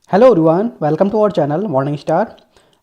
Hello everyone, welcome to our channel morning star.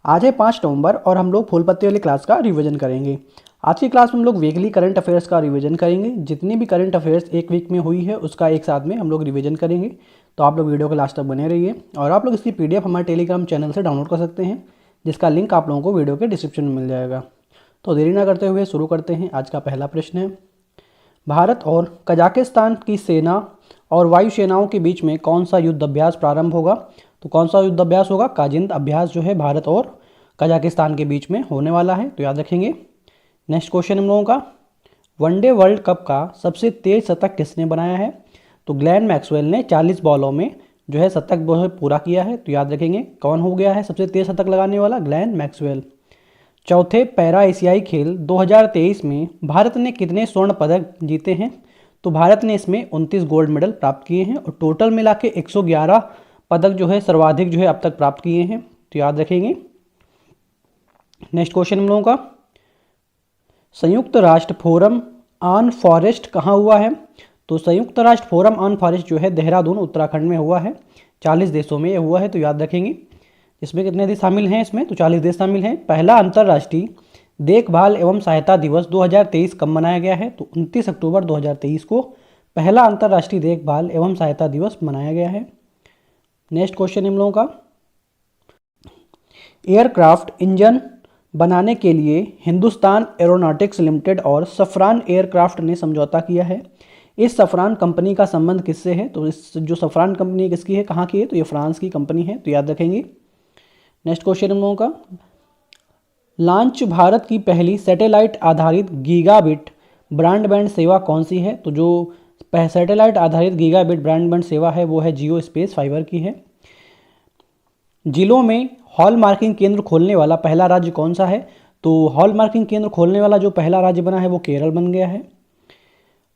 आज है 5 नवंबर और हम लोग फूल पत्ती वाली क्लास का रिवीजन करेंगे। आज की क्लास में हम लोग वीकली करंट अफेयर्स का रिवीजन करेंगे। जितनी भी करंट अफेयर्स एक वीक में हुई है उसका एक साथ में हम लोग रिवीजन करेंगे। तो आप लोग वीडियो के लास्ट तक बने रहिए और आप लोग इसकी PDF हमारे टेलीग्राम चैनल से डाउनलोड कर सकते हैं, जिसका लिंक आप लोगों को वीडियो के डिस्क्रिप्शन में मिल जाएगा। तो देरी ना करते हुए शुरू करते हैं। आज का पहला प्रश्न है, भारत और कजाकिस्तान की सेना और वायुसेनाओं के बीच में कौन सा युद्ध अभ्यास प्रारंभ होगा? तो कौन सा युद्ध अभ्यास होगा? काजिंद अभ्यास जो है भारत और कजाकिस्तान के बीच में होने वाला है, तो याद रखेंगे। नेक्स्ट क्वेश्चन हम लोगों का, वनडे वर्ल्ड कप का सबसे तेज शतक किसने बनाया है? तो ग्लेन मैक्सवेल ने 40 बॉलों में जो है शतक वो पूरा किया है, तो याद रखेंगे कौन हो गया है सबसे तेज शतक लगाने वाला? Glenn Maxwell. चौथे पैरा एशियाई खेल 2023 में भारत ने कितने स्वर्ण पदक जीते हैं? तो भारत ने इसमें 29 गोल्ड मेडल प्राप्त किए हैं और टोटल मिला के 111 पदक जो है सर्वाधिक जो है अब तक प्राप्त किए हैं, तो याद रखेंगे। नेक्स्ट क्वेश्चन हम लोगों का, संयुक्त राष्ट्र फोरम ऑन फॉरेस्ट कहाँ हुआ है? तो संयुक्त राष्ट्र फोरम ऑन फॉरेस्ट जो है देहरादून उत्तराखंड में हुआ है। 40 देशों में ये हुआ है, तो याद रखेंगे। इसमें कितने देश शामिल हैं? इसमें तो 40 देश शामिल हैं। पहला अंतर्राष्ट्रीय देखभाल एवं सहायता दिवस 2023 कब मनाया गया है? तो 29 अक्टूबर 2023 को पहला अंतर्राष्ट्रीय देखभाल एवं सहायता दिवस मनाया गया है। नेक्स्ट क्वेश्चन हम लोगों का, एयरक्राफ्ट इंजन बनाने के लिए हिंदुस्तान एरोनॉटिक्स लिमिटेड और सफरान एयरक्राफ्ट ने समझौता किया है। इस सफरान कंपनी का संबंध किससे है? तो इस जो सफरान कंपनी किसकी है, कहाँ की है? तो ये फ्रांस की कंपनी है, तो याद रखेंगे। नेक्स्ट क्वेश्चन हम लोगों का, लॉन्च भारत की पहली सैटेलाइट आधारित गीगाबिट ब्रॉडबैंड सेवा कौन सी है? तो जो सैटेलाइट आधारित गीगाबिट ब्रॉडबैंड सेवा है वो है जियो स्पेस फाइबर की है। जिलों में हॉल मार्किंग केंद्र खोलने वाला पहला राज्य कौन सा है? तो हॉल मार्किंग केंद्र खोलने वाला जो पहला राज्य बना है वो केरल बन गया है।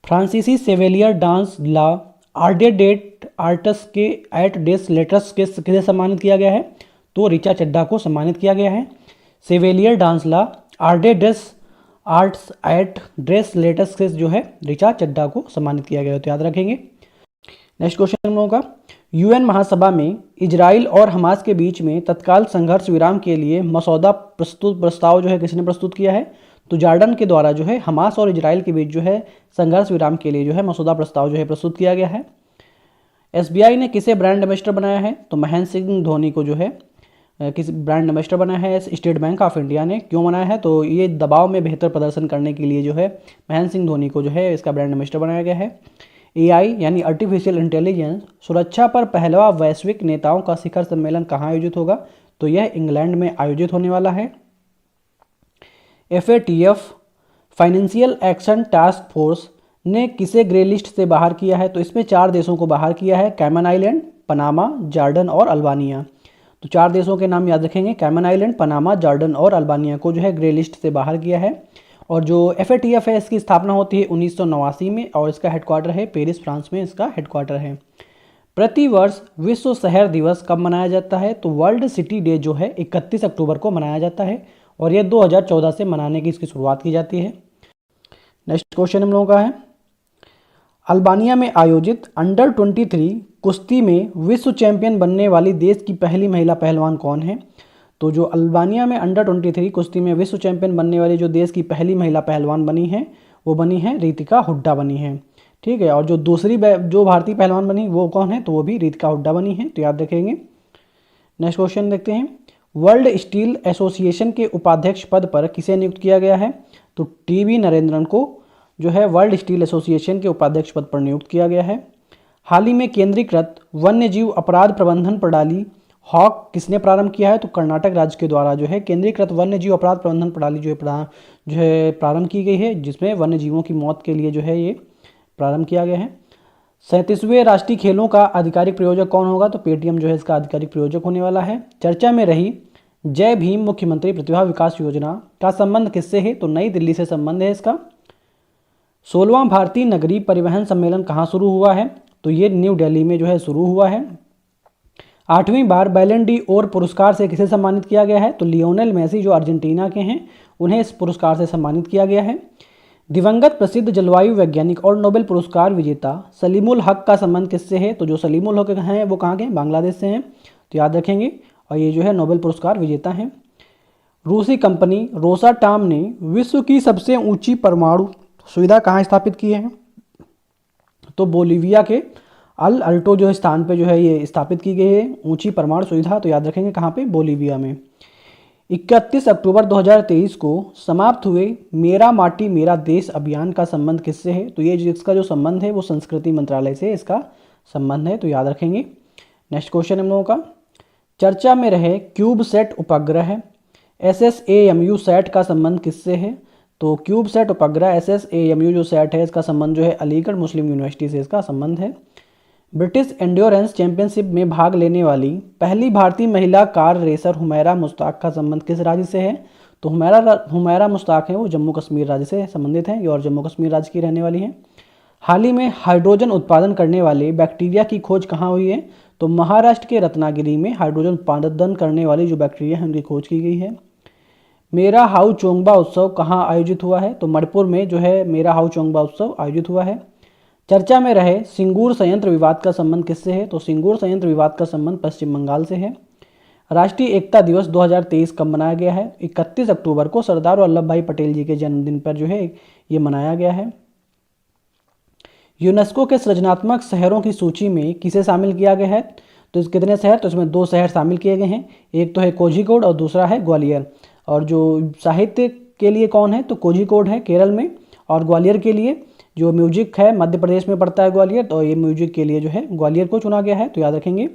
फ्रांसीसी सेवेलियर डांस ला आर्डेडेट आर्टस के एट डेस लेटर्स के किसे सम्मानित किया गया है? तो ऋचा चड्ढा को सम्मानित किया गया है। सेवेलियर डांस ला आर्डेडेस आर्ट्स एट ड्रेस लेटर्स के जो है ऋचा चड्ढा को सम्मानित किया गया है, तो याद रखेंगे। नेक्स्ट क्वेश्चन हम लोगों का, यूएन महासभा में इजराइल और हमास के बीच में तत्काल संघर्ष विराम के लिए मसौदा प्रस्ताव जो है किसने प्रस्तुत किया है? तो जॉर्डन के द्वारा जो है हमास और इजराइल के बीच जो है संघर्ष विराम के लिए जो है मसौदा प्रस्ताव जो है प्रस्तुत किया गया है। SBI ने किसे ब्रांड एम्बेसडर बनाया है? तो महेंद्र सिंह धोनी को जो है किस ब्रांड एम्बेसडर बनाया है स्टेट बैंक ऑफ इंडिया ने। क्यों बनाया है? तो ये दबाव में बेहतर प्रदर्शन करने के लिए जो है महेंद्र सिंह धोनी को जो है इसका ब्रांड एम्बेसडर बनाया गया है। AI यानी आर्टिफिशियल इंटेलिजेंस सुरक्षा पर पहला वैश्विक नेताओं का शिखर सम्मेलन कहाँ आयोजित होगा? तो यह इंग्लैंड में आयोजित होने वाला है। FATF financial action task force ने किसे ग्रे लिस्ट से बाहर किया है? तो इसमें 4 देशों को बाहर किया है, कैमन आइलैंड, पनामा, जॉर्डन और अल्बानिया। तो 4 देशों के नाम याद रखेंगे, कैमन आइलैंड, पनामा, जॉर्डन और अल्बानिया को जो है ग्रे लिस्ट से बाहर किया है। और जो FATF है इसकी स्थापना होती है 1989 में और इसका हेडक्वार्टर है पेरिस, फ्रांस में इसका हेडक्वार्टर है। प्रतिवर्ष विश्व शहर दिवस कब मनाया जाता है? तो वर्ल्ड सिटी डे जो है 31 अक्टूबर को मनाया जाता है और यह 2014 से मनाने की इसकी शुरुआत की जाती है। नेक्स्ट क्वेश्चन हम लोगों का है, अल्बानिया में आयोजित अंडर 23 कुश्ती में विश्व चैंपियन बनने वाली देश की पहली महिला पहलवान कौन है? तो जो अल्बानिया में अंडर 23 कुश्ती में विश्व चैंपियन बनने वाली जो देश की पहली महिला पहलवान बनी है वो बनी है रितिका हुड्डा बनी है। ठीक है, और जो दूसरी जो भारतीय पहलवान बनी वो कौन है? तो वो भी रितिका हुड्डा बनी है, तो याद रखेंगे। नेक्स्ट क्वेश्चन देखते हैं, वर्ल्ड स्टील एसोसिएशन के उपाध्यक्ष पद पर किसे नियुक्त किया गया है? तो TB नरेंद्रन को जो है वर्ल्ड स्टील एसोसिएशन के उपाध्यक्ष पद पर नियुक्त किया गया है। हाल ही में केंद्रीकृत वन्यजीव अपराध प्रबंधन प्रणाली हॉक किसने प्रारंभ किया है? तो कर्नाटक राज्य के द्वारा जो है केंद्रीकृत वन्यजीव अपराध प्रबंधन प्रणाली जो है प्रारंभ की गई है, जिसमें वन्यजीवों की मौत के लिए जो है ये प्रारंभ किया गया है। 37वें राष्ट्रीय खेलों का आधिकारिक प्रायोजक कौन होगा? तो पेटीएम जो है इसका आधिकारिक प्रायोजक होने वाला है। चर्चा में रही जय भीम मुख्यमंत्री प्रतिभा विकास योजना का संबंध किससे है? तो नई दिल्ली से संबंध है इसका। 16वां भारतीय नगरीय परिवहन सम्मेलन कहाँ शुरू हुआ है? तो ये न्यू दिल्ली में जो है शुरू हुआ है। 8वीं बार बैलन डी ओर पुरस्कार से किसे सम्मानित किया गया है? तो लियोनेल मेसी जो अर्जेंटीना के हैं उन्हें इस पुरस्कार से सम्मानित किया गया है। दिवंगत प्रसिद्ध जलवायु वैज्ञानिक और नोबेल पुरस्कार विजेता सलीमुल हक का संबंध किससे है? तो जो सलीमुल हक हैं वो कहाँ के? बांग्लादेश से हैं। तो याद रखेंगे, और ये जो है नोबेल पुरस्कार विजेता हैं। रूसी कंपनी रोसाटॉम ने विश्व की सबसे ऊंची परमाणु सुविधा कहाँ स्थापित की है? तो बोलीविया के अल अल्टो जो है स्थान पे जो है ये स्थापित की गई है ऊंची परमाणु सुविधा। तो याद रखेंगे कहाँ पे? बोलीविया में। 31 अक्टूबर 2023 को समाप्त हुए मेरा माटी मेरा देश अभियान का संबंध किससे है? तो ये इसका जो संबंध है वो संस्कृति मंत्रालय से इसका संबंध है, तो याद रखेंगे। नेक्स्ट क्वेश्चन हम लोगों का, चर्चा में रहे क्यूबसैट उपग्रह SSAMU सैट का संबंध किससे है? तो क्यूबसैट उपग्रह SSAMU जो सैट है इसका संबंध जो है अलीगढ़ मुस्लिम यूनिवर्सिटी से इसका संबंध है। ब्रिटिश एंड्योरेंस चैंपियनशिप में भाग लेने वाली पहली भारतीय महिला कार रेसर हुमैरा मुश्ताक का संबंध किस राज्य से है? तो हुमैरा मुश्ताक है वो जम्मू कश्मीर राज्य से संबंधित हैं और जम्मू कश्मीर राज्य की रहने वाली हैं। हाल ही में हाइड्रोजन उत्पादन करने वाले बैक्टीरिया की खोज कहाँ हुई है? तो महाराष्ट्र के रत्नागिरी में हाइड्रोजन उत्पादन करने वाली जो बैक्टीरिया है उनकी खोज की गई है। मेरा हाउ चोंगबा उत्सव कहाँ आयोजित हुआ है? तो मणिपुर में जो है मेरा हाउ चोंगबा उत्सव आयोजित हुआ है। चर्चा में रहे सिंगूर संयंत्र विवाद का संबंध किससे है? तो सिंगूर संयंत्र विवाद का संबंध पश्चिम बंगाल से है। राष्ट्रीय एकता दिवस 2023 कब मनाया गया है? 31 अक्टूबर को सरदार वल्लभ भाई पटेल जी के जन्मदिन पर जो है ये मनाया गया है। यूनेस्को के सृजनात्मक शहरों की सूची में किसे शामिल किया गया है? तो इस कितने शहर? तो इसमें 2 शहर शामिल किए गए हैं, एक तो है कोझिकोड और दूसरा है ग्वालियर। और जो साहित्य के लिए कौन है? तो कोझिकोड है केरल में, और ग्वालियर के लिए जो म्यूजिक है मध्य प्रदेश में पड़ता है ग्वालियर, तो ये म्यूजिक के लिए जो है ग्वालियर को चुना गया है, तो याद रखेंगे।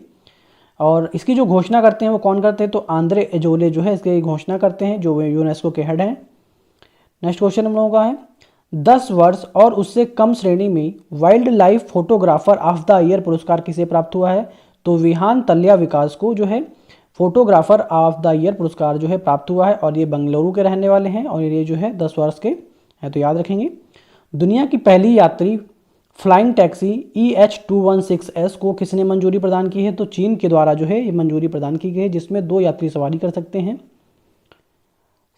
और इसकी जो घोषणा करते हैं वो कौन करते हैं? तो आंद्रे एजोले जो है इसकी घोषणा करते हैं, जो यूनेस्को के हेड हैं। नेक्स्ट क्वेश्चन हम लोगों का है, 10 वर्ष और उससे कम श्रेणी में wild life photographer of the year पुरस्कार किसे प्राप्त हुआ है? तो विहान तल्या विकास को जो है फोटोग्राफर ऑफ द ईयर पुरस्कार जो है प्राप्त हुआ है, और ये बंगलुरु के रहने वाले हैं और ये जो है 10 वर्ष के हैं, तो याद रखेंगे। दुनिया की पहली यात्री फ्लाइंग टैक्सी EH216S को किसने मंजूरी प्रदान की है? तो चीन के द्वारा जो है ये मंजूरी प्रदान की गई है, जिसमें 2 यात्री सवारी कर सकते हैं।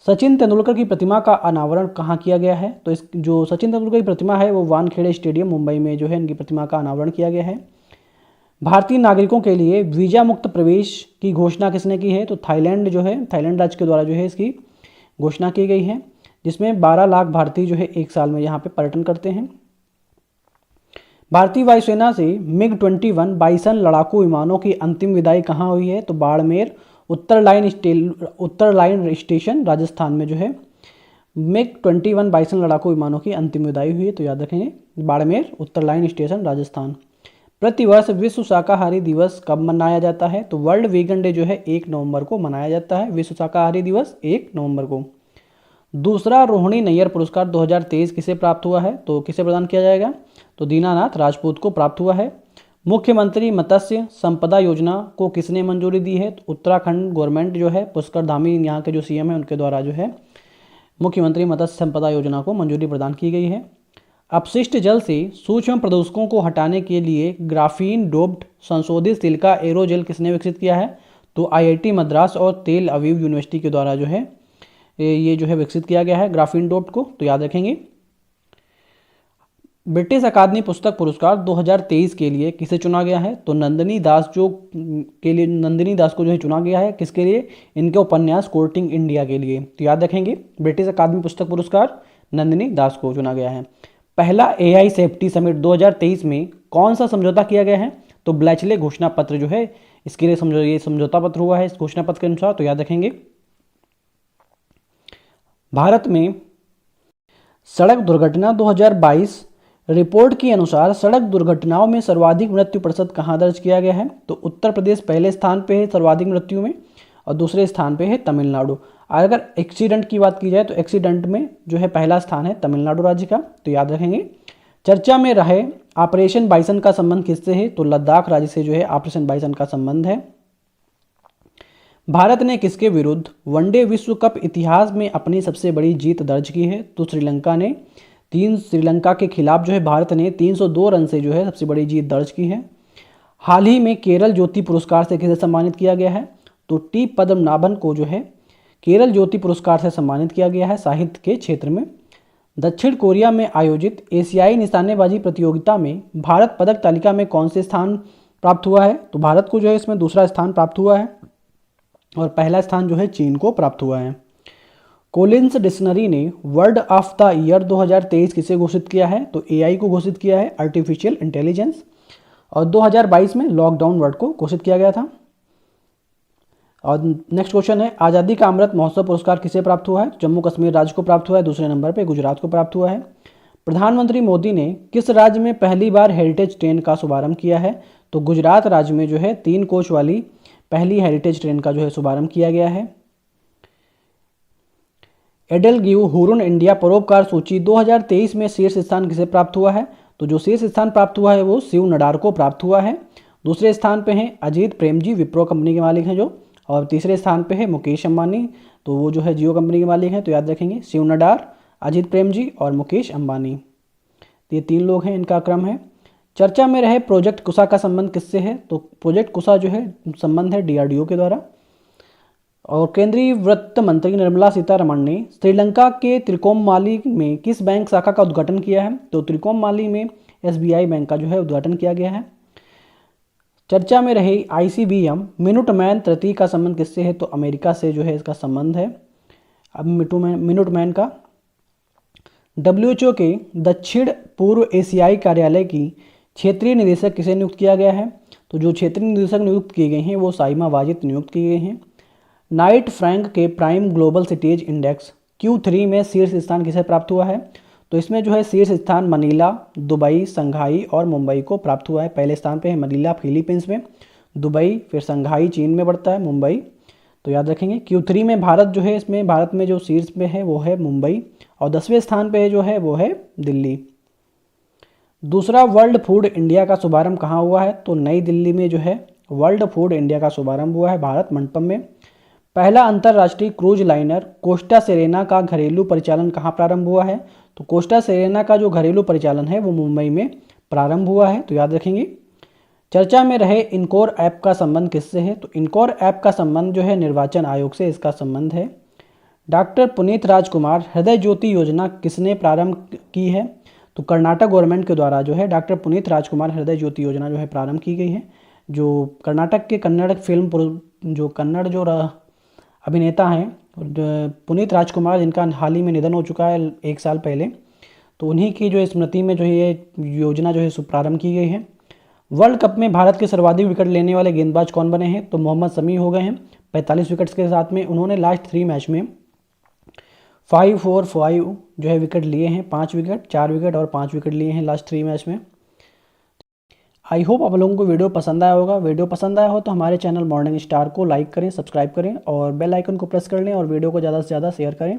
सचिन तेंदुलकर की प्रतिमा का अनावरण कहाँ किया गया है? तो इस जो सचिन तेंदुलकर की प्रतिमा है वो वानखेड़े स्टेडियम मुंबई में जो है इनकी प्रतिमा का अनावरण किया गया है। भारतीय नागरिकों के लिए वीजा मुक्त प्रवेश की घोषणा किसने की है? तो थाईलैंड जो है थाईलैंड राज्य के द्वारा जो है इसकी घोषणा की गई है, जिसमें 12 लाख भारतीय जो है 1 साल में यहाँ पे पर्यटन करते हैं। भारतीय वायुसेना से MiG-21 बाइसन लड़ाकू विमानों की अंतिम विदाई कहाँ हुई है? तो बाड़मेर उत्तर लाइन स्टेशन राजस्थान में जो है MiG-21 बाइसन लड़ाकू विमानों की अंतिम विदाई हुई है, तो याद रखेंगे बाड़मेर उत्तर लाइन स्टेशन राजस्थान। प्रतिवर्ष विश्व शाकाहारी दिवस कब मनाया जाता है? तो वर्ल्ड वीगन डे जो है 1 नवंबर को मनाया जाता है, विश्व शाकाहारी दिवस 1 नवंबर को। दूसरा रोहिणी नैयर पुरस्कार 2023 किसे प्राप्त हुआ है? तो किसे प्रदान किया जाएगा? तो दीनानाथ राजपूत को प्राप्त हुआ है। मुख्यमंत्री मत्स्य संपदा योजना को किसने मंजूरी दी है? तो उत्तराखंड गवर्नमेंट जो है पुष्कर धामी यहाँ के जो CM है उनके द्वारा जो है मुख्यमंत्री मत्स्य संपदा योजना को मंजूरी प्रदान की गई है। अपशिष्ट जल से सूक्ष्म प्रदूषकों को हटाने के लिए ग्राफीन डोप्ड संशोधित सिलिका एरोजेल किसने विकसित किया है? तो IIT मद्रास और तेल अवीव यूनिवर्सिटी के द्वारा जो है ये जो है विकसित किया गया है ग्राफीन डोप्ड को, तो याद रखेंगे। ब्रिटिश अकादमी पुस्तक पुरस्कार 2023 के लिए किसे चुना गया है? तो नंदिनी दास को जो है चुना गया है, किसके लिए? इनके उपन्यास कोर्टिंग इंडिया के लिए, तो याद रखेंगे ब्रिटिश अकादमी पुस्तक पुरस्कार नंदिनी दास को चुना गया है। पहला AI सेफ्टी समिट 2023 में कौन सा समझौता किया गया है? तो ब्लैचले घोषणा पत्र जो है इसके लिए ये समझौता पत्र हुआ है इस घोषणा पत्र के अनुसार, तो याद रखेंगे। भारत में सड़क दुर्घटना 2022 रिपोर्ट के अनुसार सड़क दुर्घटनाओं में सर्वाधिक मृत्यु प्रतिशत कहाँ दर्ज किया गया है? तो उत्तर प्रदेश पहले स्थान पे है सर्वाधिक मृत्यु में, और दूसरे स्थान पे है तमिलनाडु। अगर एक्सीडेंट की बात की जाए तो एक्सीडेंट में जो है पहला स्थान है तमिलनाडु राज्य का, तो याद रखेंगे। चर्चा में रहे ऑपरेशन बाइसन का संबंध किससे है? तो लद्दाख राज्य से जो है ऑपरेशन बाइसन का संबंध है। भारत ने किसके विरुद्ध वनडे विश्व कप इतिहास में अपनी सबसे बड़ी जीत दर्ज की है? तो श्रीलंका के खिलाफ जो है भारत ने 302 रन से जो है सबसे बड़ी जीत दर्ज की है। हाल ही में केरल ज्योति पुरस्कार से किसे सम्मानित किया गया है? तो T पद्मनाभन को जो है केरल ज्योति पुरस्कार से सम्मानित किया गया है साहित्य के क्षेत्र में। दक्षिण कोरिया में आयोजित एशियाई निशानेबाजी प्रतियोगिता में भारत पदक तालिका में कौन से स्थान प्राप्त हुआ है, तो भारत को जो है इसमें दूसरा स्थान प्राप्त हुआ है और पहला स्थान जो है चीन को प्राप्त हुआ है। कोलिन्स डिक्शनरी ने वर्ड ऑफ द ईयर 2023 किसे घोषित किया है, तो एआई को घोषित किया है, आर्टिफिशियल इंटेलिजेंस। और 2022 में लॉकडाउन वर्ड को घोषित किया गया था। और नेक्स्ट क्वेश्चन है, आज़ादी का अमृत महोत्सव पुरस्कार किसे प्राप्त हुआ है, जम्मू कश्मीर राज्य को प्राप्त हुआ है, दूसरे नंबर पे गुजरात को प्राप्त हुआ है। प्रधानमंत्री मोदी ने किस राज्य में पहली बार हेरिटेज ट्रेन का शुभारंभ किया है, तो गुजरात राज्य में जो है 3 कोच वाली पहली हेरिटेज ट्रेन का जो है शुभारंभ किया गया है। एडल गिव हुरुन इंडिया परोपकार सूची 2023 में शीर्ष स्थान किसे प्राप्त हुआ है, तो जो शीर्ष स्थान प्राप्त हुआ है वो शिव नडार को प्राप्त हुआ है। दूसरे स्थान पे हैं अजीत प्रेमजी, विप्रो कंपनी के मालिक हैं जो, और तीसरे स्थान पे है मुकेश अंबानी, तो वो जो है जियो कंपनी के मालिक हैं। तो याद रखेंगे शिव नडार, अजीत प्रेमजी और मुकेश अंबानी, ये 3 लोग हैं, इनका क्रम है। चर्चा में रहे प्रोजेक्ट कुशा का संबंध किससे है, तो प्रोजेक्ट कुशा जो है संबंध है डीआरडीओ के द्वारा। और केंद्रीय वित्त मंत्री निर्मला सीतारमण ने श्रीलंका के त्रिकोमाली में किस बैंक शाखा का उद्घाटन किया है, तो त्रिकोमाली में एसबीआई बैंक का जो है उद्घाटन किया गया है। चर्चा में रहे आईसीबीएम मिनुटमैन तृतीय का संबंध किससे है, तो अमेरिका से जो है इसका संबंध है। अब मिनुटमैन का डब्ल्यूएचओ के दक्षिण पूर्व एशियाई कार्यालय की क्षेत्रीय निदेशक किसे नियुक्त किया गया है, तो जो क्षेत्रीय निदेशक नियुक्त किए गए हैं वो साइमा वाजिद नियुक्त किए गए हैं। नाइट फ्रैंक के prime global cities index Q3 में शीर्ष स्थान किसे प्राप्त हुआ है, तो इसमें जो है शीर्ष स्थान मनीला, दुबई, संघाई और मुंबई को प्राप्त हुआ है। पहले स्थान पे है मनीला फिलीपींस में, दुबई, फिर संघाई चीन में पड़ता है, मुंबई। तो याद रखेंगे Q3 में भारत जो है, इसमें भारत में जो शीर्ष पे है वो है मुंबई, और 10वें स्थान पे जो है वो है दिल्ली। दूसरा वर्ल्ड फूड इंडिया का शुभारंभ कहाँ हुआ है, तो नई दिल्ली में जो है वर्ल्ड फूड इंडिया का शुभारंभ हुआ है, भारत मंडपम में। पहला अंतर्राष्ट्रीय क्रूज लाइनर कोस्टा सेरेना का घरेलू परिचालन कहाँ प्रारंभ हुआ है, तो कोस्टा सेरेना का जो घरेलू परिचालन है वो मुंबई में प्रारंभ हुआ है। तो याद रखेंगे। चर्चा में रहे इनकोर ऐप का संबंध किससे है, तो इनकोर ऐप का संबंध जो है निर्वाचन आयोग से इसका संबंध है। डॉक्टर पुनीत राजकुमार हृदय ज्योति योजना किसने प्रारंभ की है, तो कर्नाटक गवर्नमेंट के द्वारा जो है डॉक्टर पुनीत राजकुमार हृदय ज्योति योजना जो है प्रारंभ की गई है। जो कर्नाटक के कन्नड़ फिल्म जो कन्नड़ जो अभिनेता हैं पुनीत राजकुमार, जिनका हाल ही में निधन हो चुका है 1 साल पहले, तो उन्हीं की जो स्मृति में जो ये योजना जो है प्रारंभ की गई है। वर्ल्ड कप में भारत के सर्वाधिक विकेट लेने वाले गेंदबाज कौन बने हैं, तो मोहम्मद शमी हो गए हैं 45 विकेट्स के साथ में। उन्होंने लास्ट 3 मैच में 5-4-5 जो है विकेट लिए हैं, 5 विकेट, 4 विकेट और 5 विकेट लिए हैं लास्ट 3 मैच में। आई होप आप लोगों को वीडियो पसंद आया होगा। वीडियो पसंद आया हो तो हमारे चैनल मॉर्निंग स्टार को लाइक करें, सब्सक्राइब करें और बेल आइकन को प्रेस कर लें और वीडियो को ज़्यादा से ज़्यादा शेयर करें।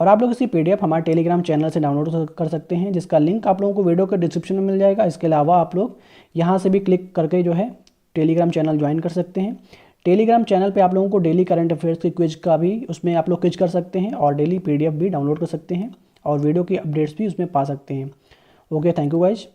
और आप लोग इसी PDF हमारे टेलीग्राम चैनल से डाउनलोड कर सकते हैं, जिसका लिंक आप लोगों को वीडियो के डिस्क्रिप्शन में मिल जाएगा। इसके अलावा आप लोग यहाँ से भी क्लिक करके जो है टेलीग्राम चैनल ज्वाइन कर सकते हैं। टेलीग्राम चैनल पे आप लोगों को डेली करंट अफेयर्स की क्विज का भी उसमें आप लोग क्विज कर सकते हैं और डेली PDF भी डाउनलोड कर सकते हैं और वीडियो की अपडेट्स भी उसमें पा सकते हैं। Okay, thank you guys.